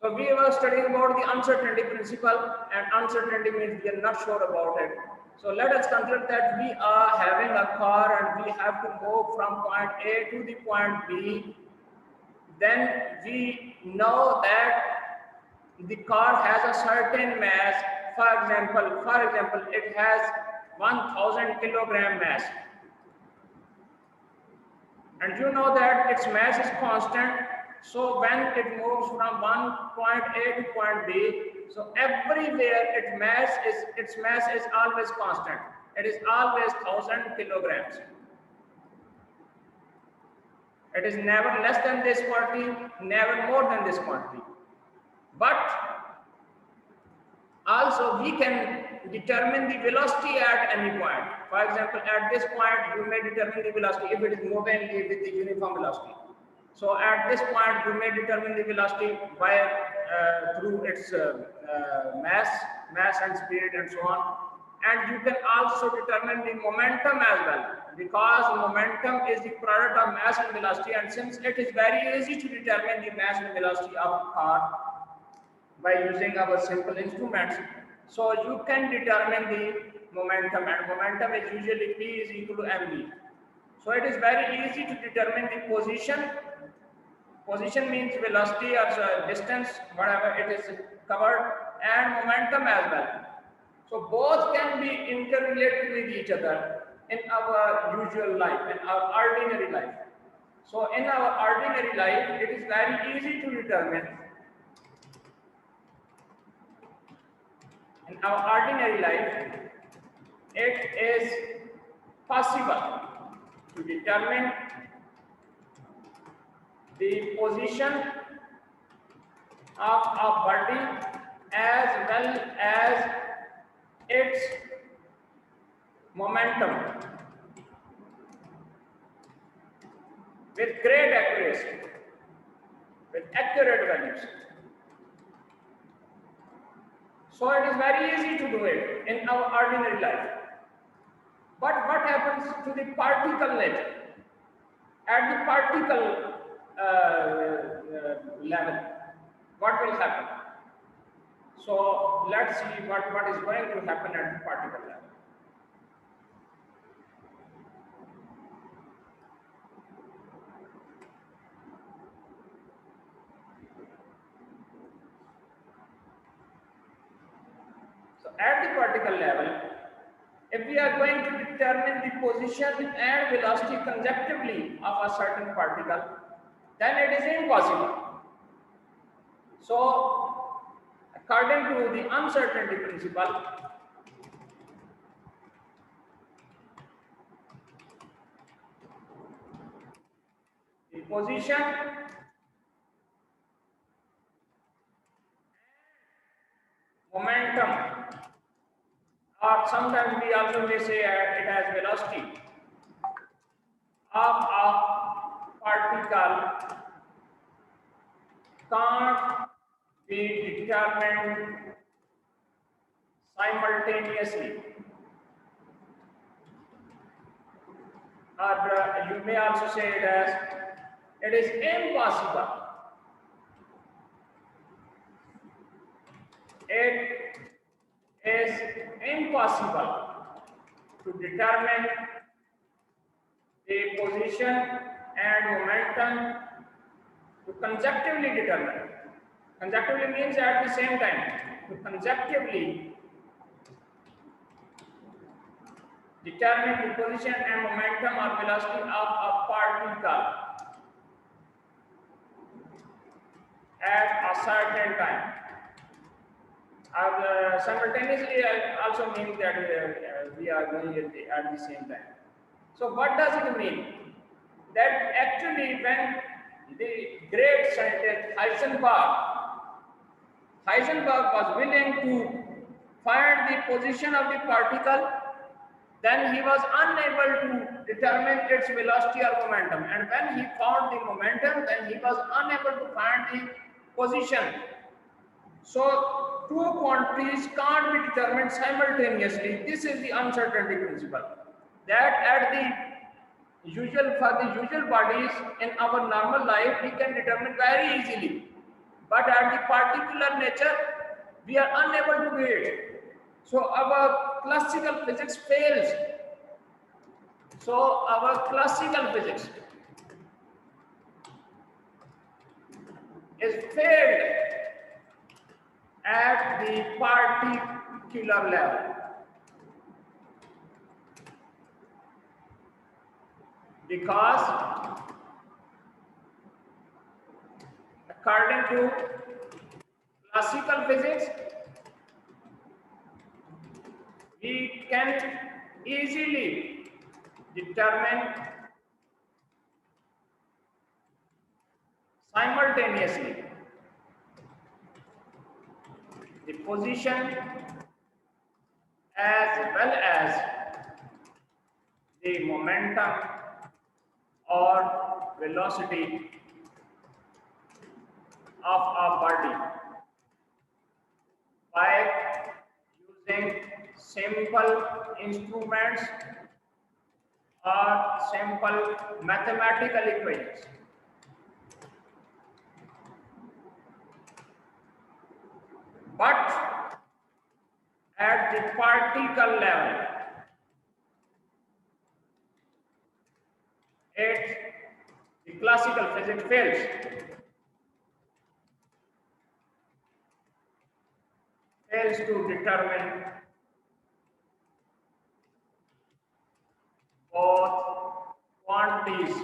So we were studying about the uncertainty principle, and uncertainty means we are not sure about it. So let us consider that we are having a car and we have to move from point A to the point B. Then we know that the car has a certain mass. For example, it has 1000 kilogram mass. And you know that its mass is constant. So when it moves from one point A to point B, so everywhere its mass is always constant. It is always 1000 kilograms. It is never less than this quantity, never more than this quantity. But also we can determine the velocity at any point. For example, at this point you may determine the velocity if it is moving with the uniform velocity. So at this point you may determine the velocity by through its mass and speed and so on. And you can also determine the momentum as well, because momentum is the product of mass and velocity, and since it is very easy to determine the mass and velocity of a car by using our simple instruments, so you can determine the momentum, and momentum is usually P is equal to mv. So it is very easy to determine the position. Position means velocity or distance, whatever it is covered, and momentum as well. So both can be interrelated with each other in our usual life, in our ordinary life. So in our ordinary life, it is very easy to determine. In our ordinary life, it is possible to determine the position of a body as well as its momentum with great accuracy, with accurate values. So it is very easy to do it in our ordinary life. But what happens to the particle nature? At the particle level, what will happen? So let's see what is going to happen at the particle level. So at the particle level, if we are going to determine the position and velocity consecutively of a certain particle, then it is impossible. So according to the uncertainty principle, the position momentum, or sometimes we also may say it as velocity of a particle can't be determined simultaneously, or you may also say it as it is impossible. It is impossible to determine the position and momentum to consecutively determine. Consecutively means at the same time. To consecutively determine the position and momentum or velocity of a particle at a certain time. Simultaneously also means that we are going at the same time. So what does it mean? That actually when the great scientist Heisenberg was willing to find the position of the particle, then he was unable to determine its velocity or momentum. And when he found the momentum, then he was unable to find the position. So two quantities can't be determined simultaneously. This is the uncertainty principle. That at the For the usual bodies in our normal life, we can determine very easily. But at the particular nature, we are unable to do it. So our classical physics fails. So our classical physics is failed at the particular level, because according to classical physics, we can easily determine simultaneously the position as well as the momentum or velocity of a body by using simple instruments or simple mathematical equations. But at the particle level, the classical physics fails to determine both quantities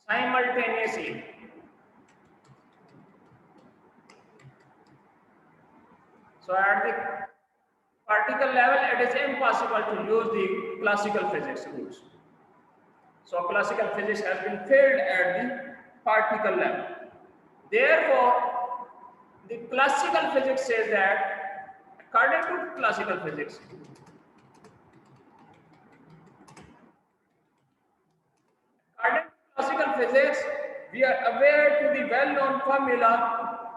simultaneously. So at the particle level, it is impossible to use the classical physics rules. So classical physics has been failed at the particle level. Therefore, the classical physics says that according to classical physics, we are aware to the well-known formula,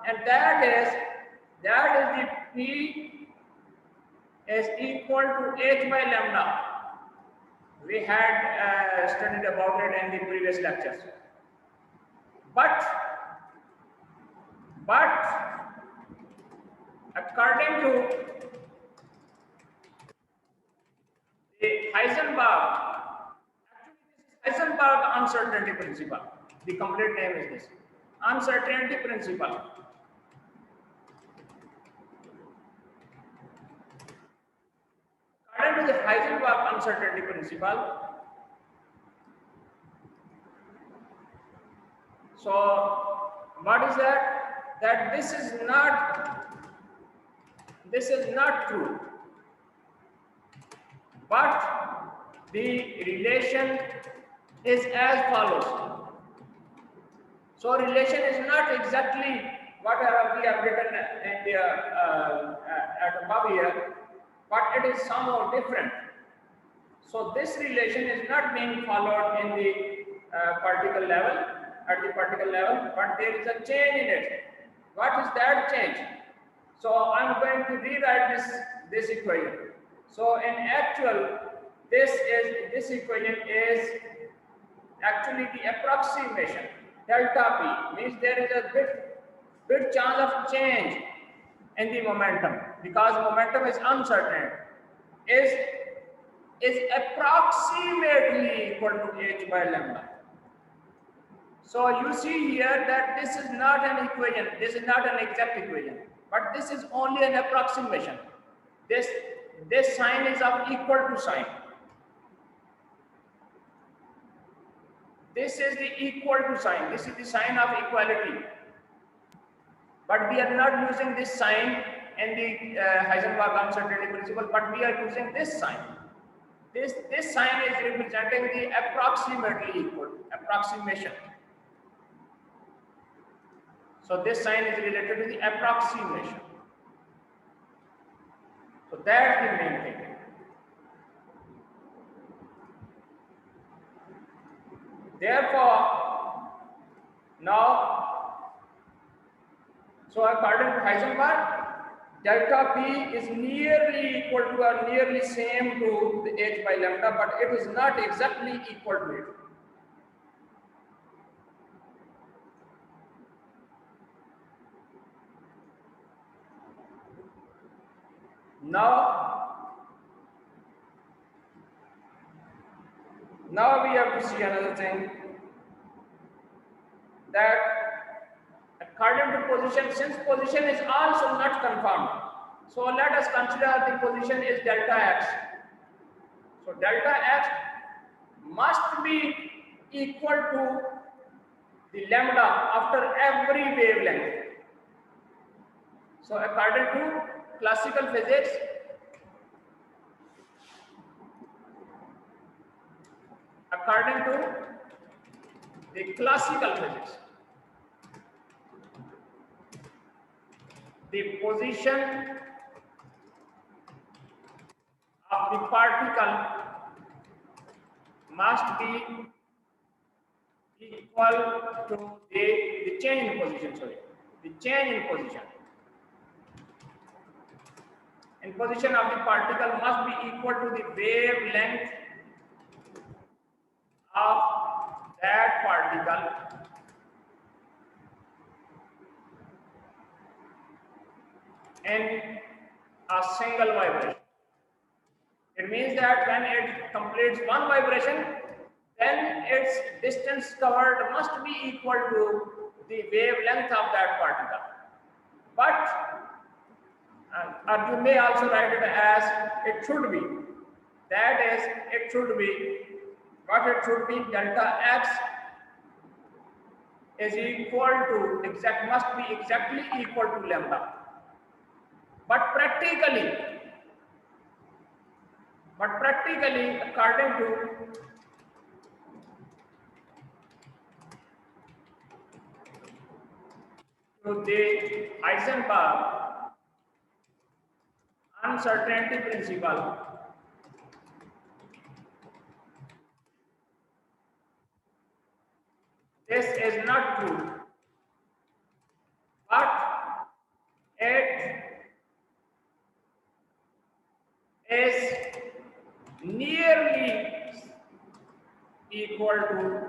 and that is the P is equal to h by lambda. We had studied about it in the previous lectures. But according to the Heisenberg uncertainty principle. The complete name is this: uncertainty principle. According to the Heisenberg uncertainty principle, so what is that? That this is not true. But the relation is as follows. So relation is not exactly whatever we have written in the at above here, but it is somehow different. So this relation is not being followed in the particle level, but there is a change in it. What is that change? So I'm going to rewrite this equation. So in actual, this equation is actually the approximation. Delta P means there is a bit chance of change in the momentum, because momentum is uncertain, is approximately equal to h by lambda. So you see here that this is not an equation, this is not an exact equation, but this is only an approximation. This sign is of equal to sign. This is the equal to sign. This is the sign of equality. But we are not using this sign in the Heisenberg uncertainty principle, but we are using this sign. This sign is representing the approximately equal, approximation. So this sign is related to the approximation. So that's the main thing. Therefore, now, so according to Heisenberg, delta P is nearly equal to or nearly same to the H by lambda, but it is not exactly equal to it. Now we have to see another thing, that according to position, since position is also not confirmed, so let us consider the position is delta x. So delta x must be equal to the lambda after every wavelength. So according to classical physics, according to the classical physics, the position of the particle must be equal to the change in position, the change in position. In position of the particle must be equal to the wavelength of that particle in a single vibration. It means that when it completes one vibration, then its distance covered must be equal to the wavelength of that particle. But or you may also write it as it should be. That is, it should be, what it should be, delta x is equal to, must be exactly equal to lambda. But practically, according to the Heisenberg uncertainty principle, this is not true, but it is nearly equal to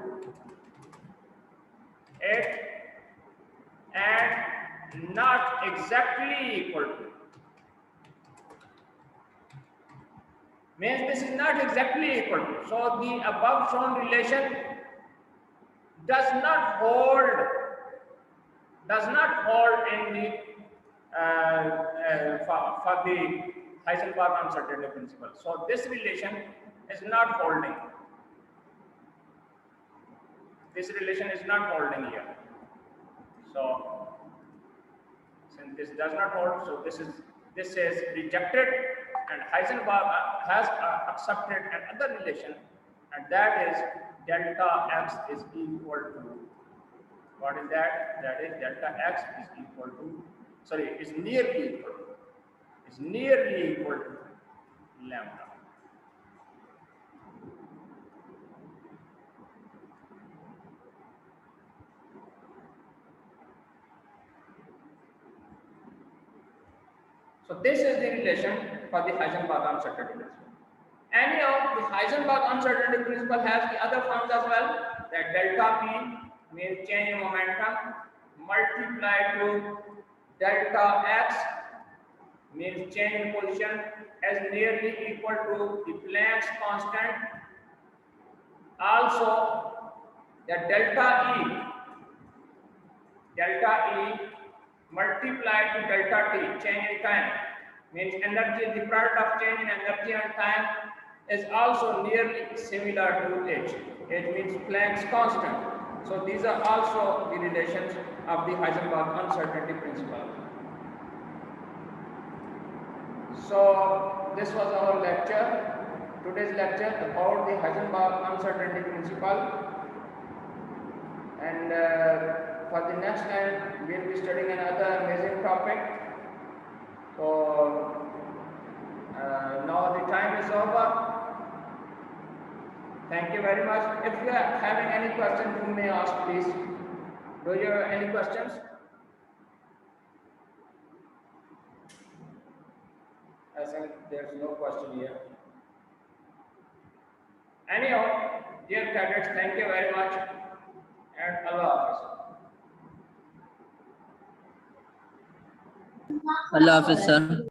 it and not exactly equal to. Means this is not exactly equal to. So the above shown relation does not hold in the for the Heisenberg uncertainty principle. So this relation is not holding. This relation is not holding here. So since this does not hold, so this is rejected, and Heisenberg has accepted another relation, and that is delta x is equal to, what is that? That is delta x is equal to, sorry, is nearly equal to, lambda. So this is the relation for the Heisenberg uncertainty principle. Anyhow, the Heisenberg uncertainty principle has the other forms as well, that delta p means change in momentum multiplied to delta x means change in position as nearly equal to the Planck's constant. Also, that delta E multiplied to delta t, change in time, means energy, the product of change in energy and time is also nearly similar to h. H means Planck's constant. So these are also the relations of the Heisenberg uncertainty principle. So this was our lecture, today's lecture about the Heisenberg uncertainty principle, and for the next time we will be studying another amazing topic. So now the time is over. Thank you very much. If you are having any questions, you may ask, please. Do you have any questions? here. Anyhow, dear cadets, thank you very much and Allah Hafiz. Allah Hafiz, sir.